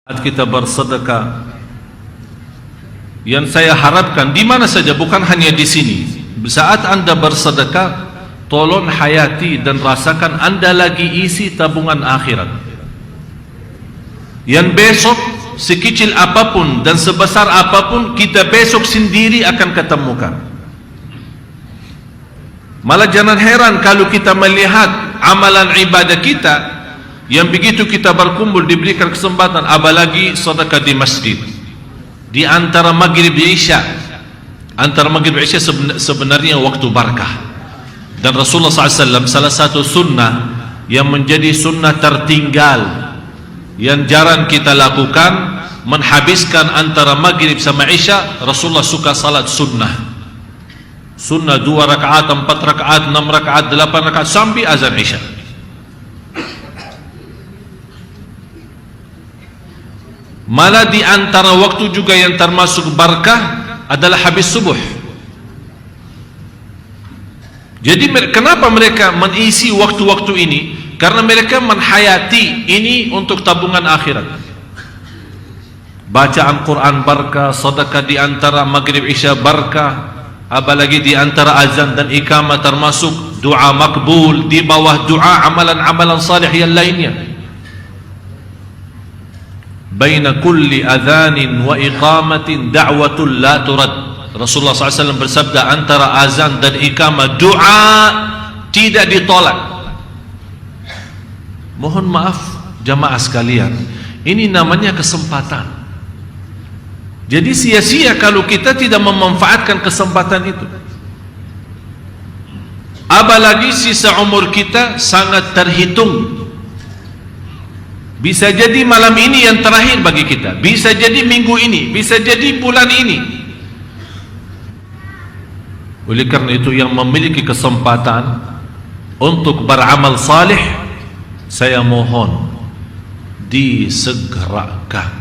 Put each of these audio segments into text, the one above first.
kita bersedekah, yang saya harapkan di mana saja, bukan hanya di sini, saat Anda bersedekah, tolong hayati dan rasakan Anda lagi isi tabungan akhirat yang besok sekecil apapun dan sebesar apapun kita besok sendiri akan ketemukan. Malah jangan heran kalau kita melihat amalan ibadah kita yang begitu kita berkumpul diberikan kesempatan, apalagi sedekah di masjid di antara maghrib dan isya. Antara maghrib dan isya sebenarnya waktu barakah, dan Rasulullah SAW salah satu sunnah yang menjadi sunnah tertinggal yang jarang kita lakukan, menghabiskan antara maghrib sama isya. Rasulullah suka salat sunnah 2 rakaat, 4 rakaat, 6 rakaat, 8 rakaat sampai azan isya. Malah di antara waktu juga yang termasuk barakah adalah habis subuh. Jadi kenapa mereka mengisi waktu-waktu ini? Karena mereka menghayati ini untuk tabungan akhirat. Bacaan Quran barakah, sedekah di antara maghrib isya barakah, apalagi di antara azan dan iqamah termasuk doa makbul, di bawah doa amalan-amalan salih yang lainnya. Baina kulli adhanin wa iqamatin da'watul la turad. Rasulullah SAW bersabda, antara azan dan iqamah doa tidak ditolak. Mohon maaf jamaah sekalian, ini namanya kesempatan. Jadi sia-sia kalau kita tidak memanfaatkan kesempatan itu. Apalagi sisa umur kita sangat terhitung. Bisa jadi malam ini yang terakhir bagi kita, bisa jadi minggu ini, bisa jadi bulan ini. Oleh karena itu, yang memiliki kesempatan untuk beramal salih, saya mohon disegerakan.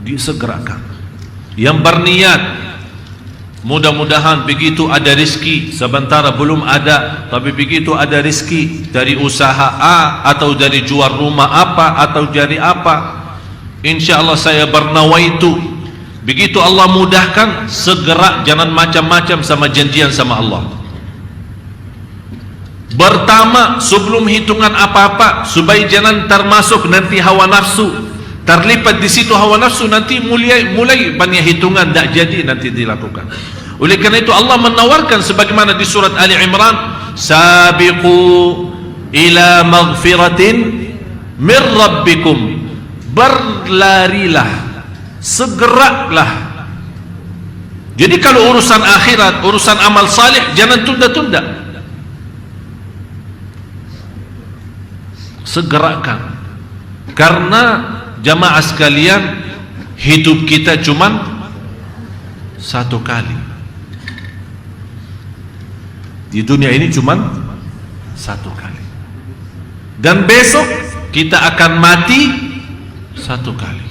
Disegerakan. Yang berniat, mudah-mudahan begitu ada rezeki, sementara belum ada, tapi begitu ada rezeki dari usaha A atau dari jual rumah apa atau dari apa, insyaallah saya bernawaitu. Begitu Allah mudahkan, segera, jangan macam-macam sama janjian sama Allah. Pertama, sebelum hitungan apa-apa, supaya jangan termasuk nanti hawa nafsu, terlipat di situ hawa nafsu, nanti mulai banyak hitungan tak jadi nanti dilakukan. Oleh karena itu Allah menawarkan sebagaimana di surat Ali Imran, sabiqu ila maghfiratin min rabbikum, berlarilah, segeralah. Jadi kalau urusan akhirat, urusan amal salih, jangan tunda-tunda, segerakan. Karena jamaah sekalian, hidup kita cuman satu kali di dunia ini, cuman satu kali, dan besok kita akan mati satu kali.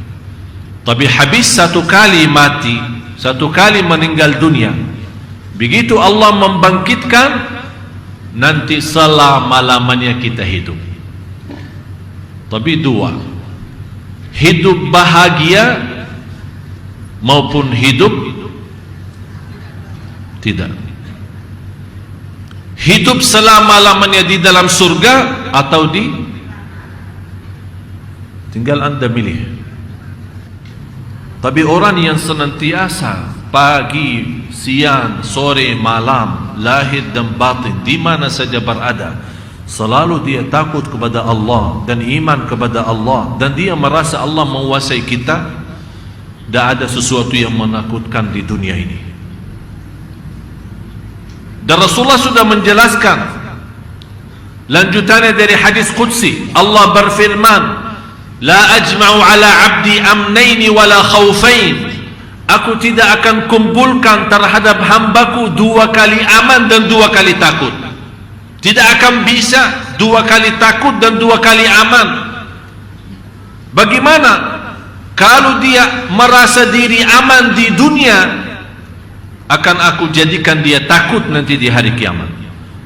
Tapi habis satu kali mati, satu kali meninggal dunia, begitu Allah membangkitkan, nanti selama-lamanya kita hidup. Tapi dua, hidup bahagia maupun hidup tidak. Hidup selama-lamanya di dalam surga atau di, tinggal Anda milih. Tapi orang yang senantiasa pagi, siang, sore, malam, lahir dan batin, di mana saja berada, selalu dia takut kepada Allah dan iman kepada Allah, dan dia merasa Allah menguasai kita, tidak ada sesuatu yang menakutkan di dunia ini. Dan Rasulullah sudah menjelaskan lanjutannya dari hadis qudsi. Allah berfirman, la ajma'u ala abdi amnaini wala khawfain, aku tidak akan kumpulkan terhadap hambaku 2 kali aman dan 2 kali takut. Tidak akan bisa 2 kali takut dan 2 kali aman. Bagaimana kalau dia merasa diri aman di dunia, akan aku jadikan dia takut nanti di hari kiamat.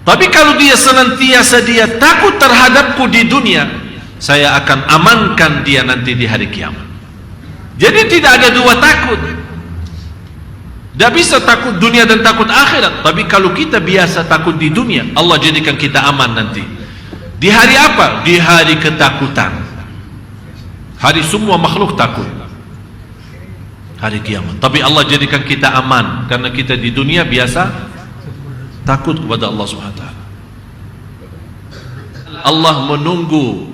Tapi kalau dia senantiasa dia takut terhadapku di dunia, saya akan amankan dia nanti di hari kiamat. Jadi tidak ada dua takut. Tidak bisa takut dunia dan takut akhirat. Tapi kalau kita biasa takut di dunia, Allah jadikan kita aman nanti. Di hari apa? Di hari ketakutan. Hari semua makhluk takut. Hari kiamat. Tapi Allah jadikan kita aman karena kita di dunia biasa takut kepada Allah SWT. Allah menunggu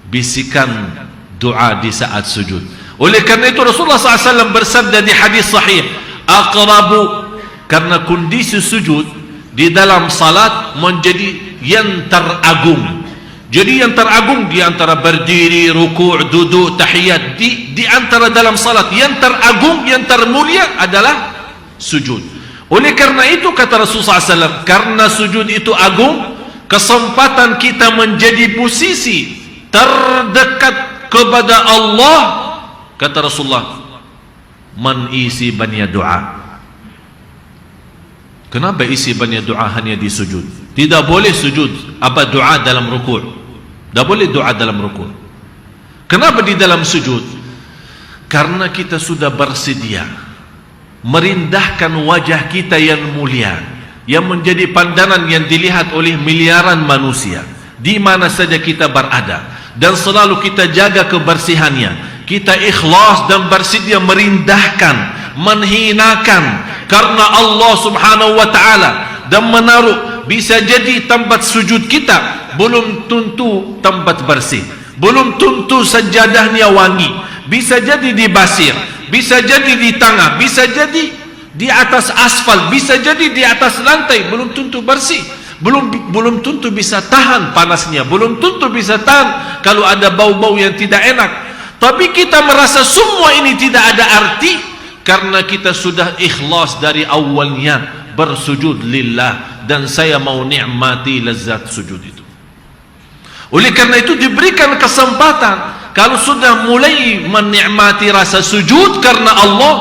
bisikan doa di saat sujud. Oleh karena itu Rasulullah SAW bersabda di hadis sahih, aqrabu, karena kondisi sujud di dalam salat menjadi yang teragung. Jadi yang teragung di antara berdiri, ruku', duduk, tahiyat, di antara dalam salat yang teragung, yang termulia adalah sujud. Oleh karena itu kata Rasulullah SAW, karena sujud itu agung, kesempatan kita menjadi posisi terdekat kepada Allah, kata Rasulullah, man isi banyak doa. Kenapa isi banyak doa hanya di sujud? Tidak boleh sujud apa doa dalam rukuk. Tidak boleh doa dalam rukuk. Kenapa di dalam sujud? Karena kita sudah bersedia merindahkan wajah kita yang mulia, yang menjadi pandangan yang dilihat oleh miliaran manusia di mana saja kita berada, dan selalu kita jaga kebersihannya. Kita ikhlas dan bersedia merindahkan, menghinakan karena Allah Subhanahu wa taala, dan menaruh, bisa jadi tempat sujud kita belum tentu tempat bersih, belum tentu sajadahnya wangi, bisa jadi di basir, bisa jadi di tangga, bisa jadi di atas aspal, bisa jadi di atas lantai, belum tentu bersih, belum tentu bisa tahan panasnya, belum tentu bisa tahan kalau ada bau-bau yang tidak enak. Tapi kita merasa semua ini tidak ada arti karena kita sudah ikhlas dari awalnya bersujud lillah, dan saya mau nikmati lezat sujud itu. Oleh karena itu diberikan kesempatan, kalau sudah mulai menikmati rasa sujud karena Allah,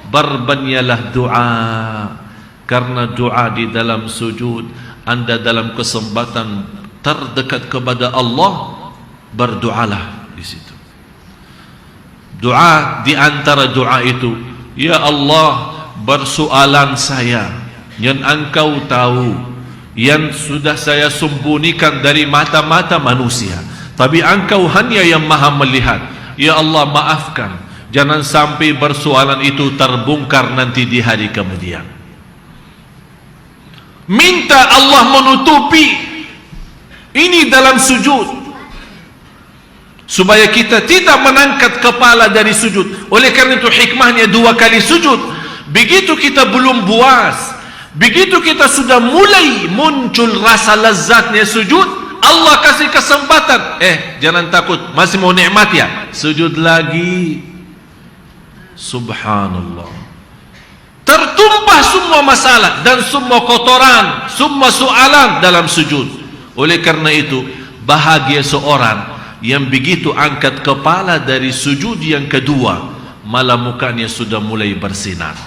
berbanyalah doa. Karena doa di dalam sujud, Anda dalam kesempatan terdekat kepada Allah, berdoalah di situ. Doa di antara doa itu, ya Allah, bersoalan saya yang Engkau tahu, yang sudah saya sembunyikan dari mata-mata manusia, tapi Engkau hanya yang maha melihat. Ya Allah, maafkan, jangan sampai persoalan itu terbongkar nanti di hari kemudian. Minta Allah menutupi ini dalam sujud, supaya kita tidak mengangkat kepala dari sujud. Oleh karena itu hikmahnya 2 kali sujud. Begitu kita belum puas, begitu kita sudah mulai muncul rasa lezatnya sujud, Allah kasih kesempatan, jangan takut, masih mau nikmat ya, sujud lagi. Subhanallah, tertumpah semua masalah dan semua kotoran, semua soalan dalam sujud. Oleh karena itu bahagia seorang yang begitu angkat kepala dari sujud yang kedua, malah mukanya sudah mulai bersinar.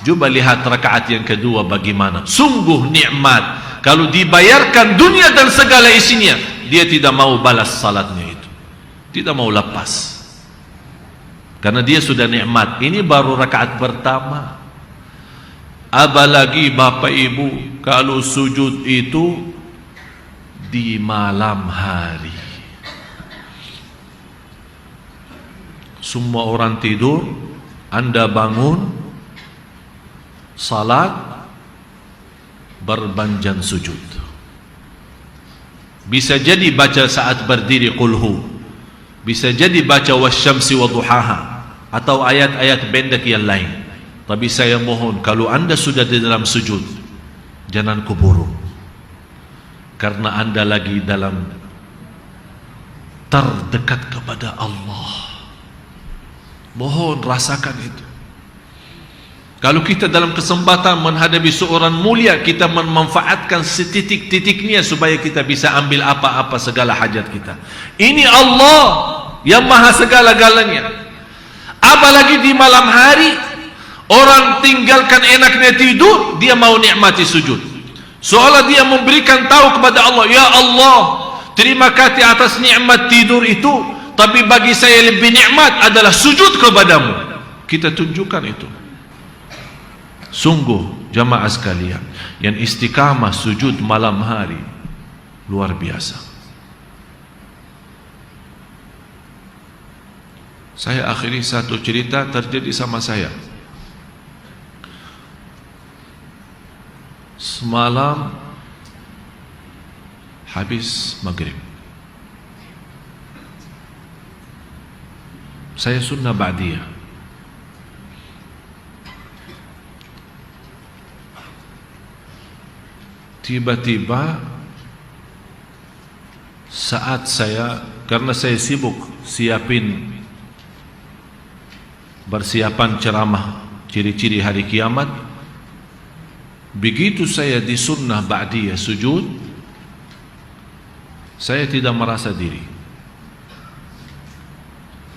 Coba lihat rakaat yang kedua bagaimana, sungguh nikmat. Kalau dibayarkan dunia dan segala isinya, dia tidak mau balas salatnya itu, tidak mau lepas, karena dia sudah nikmat. Ini baru rakaat pertama. Apalagi Bapak Ibu kalau sujud itu di malam hari, semua orang tidur, Anda bangun, salat, berbanjan sujud. Bisa jadi baca saat berdiri qulhu, bisa jadi baca wasyamsi wa duhaha, atau ayat-ayat pendek yang lain. Tapi saya mohon, kalau Anda sudah di dalam sujud, jangan kuburu, karena Anda lagi dalam terdekat kepada Allah. Mohon rasakan itu. Kalau kita dalam kesempatan menghadapi seorang mulia, kita memanfaatkan setitik-titiknya supaya kita bisa ambil apa-apa segala hajat kita. Ini Allah yang maha segala-galanya. Apalagi di malam hari, orang tinggalkan enaknya tidur, dia mau nikmati sujud. Seolah dia memberikan tahu kepada Allah, ya Allah, terima kasih atas nikmat tidur itu, tapi bagi saya lebih nikmat adalah sujud kepadamu. Kita tunjukkan itu. Sungguh jamaah sekalian, yang istiqamah sujud malam hari luar biasa. Saya akhiri satu cerita terjadi sama saya. Semalam habis maghrib, saya sunnah ba'diyah. Tiba-tiba saat saya, karena saya sibuk bersiapan ceramah ciri-ciri hari kiamat, begitu saya di sunnah ba'diyah sujud, saya tidak merasa diri.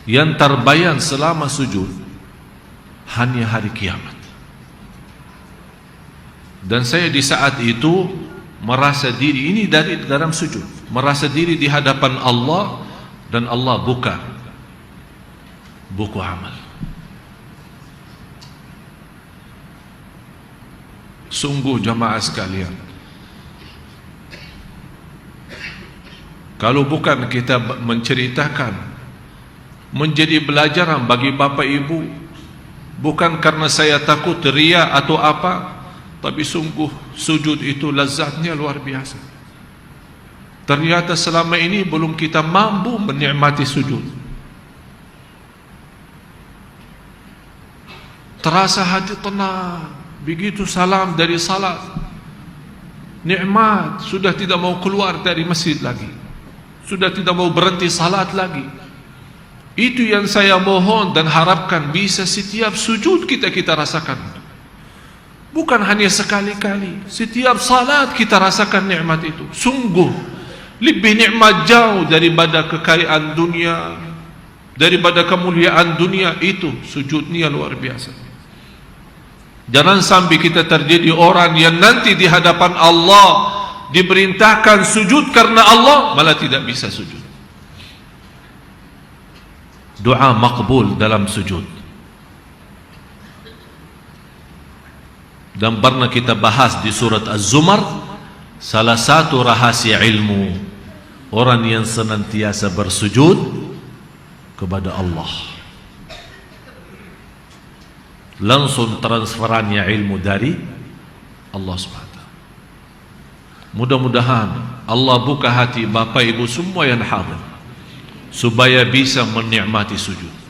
Yang terbayang selama sujud hanya hari kiamat. Dan saya di saat itu merasa diri, ini dari dalam sujud, merasa diri di hadapan Allah, dan Allah buka buku amal. Sungguh jamaah sekalian, kalau bukan kita menceritakan, menjadi pelajaran bagi bapak ibu, bukan karena saya takut ria atau apa, tapi sungguh sujud itu lazatnya luar biasa. Ternyata selama ini belum kita mampu menikmati sujud. Terasa hati tenang begitu salam dari salat, nikmat, sudah tidak mau keluar dari masjid lagi, sudah tidak mau berhenti salat lagi. Itu yang saya mohon dan harapkan bisa setiap sujud kita rasakan, bukan hanya sekali-kali. Setiap salat kita rasakan nikmat itu. Sungguh lebih nikmat jauh daripada kekayaan dunia, daripada kemuliaan dunia. Itu sujudnya luar biasa. Jangan sampai kita terjadi orang yang nanti di hadapan Allah diperintahkan sujud karena Allah, malah tidak bisa sujud. Doa makbul dalam sujud. Dan pernah kita bahas di surat Az-Zumar, salah satu rahasia ilmu orang yang senantiasa bersujud kepada Allah, langsung transferannya ilmu dari Allah SWT. Mudah-mudahan Allah buka hati bapak ibu semua yang hadir supaya bisa menikmati sujud.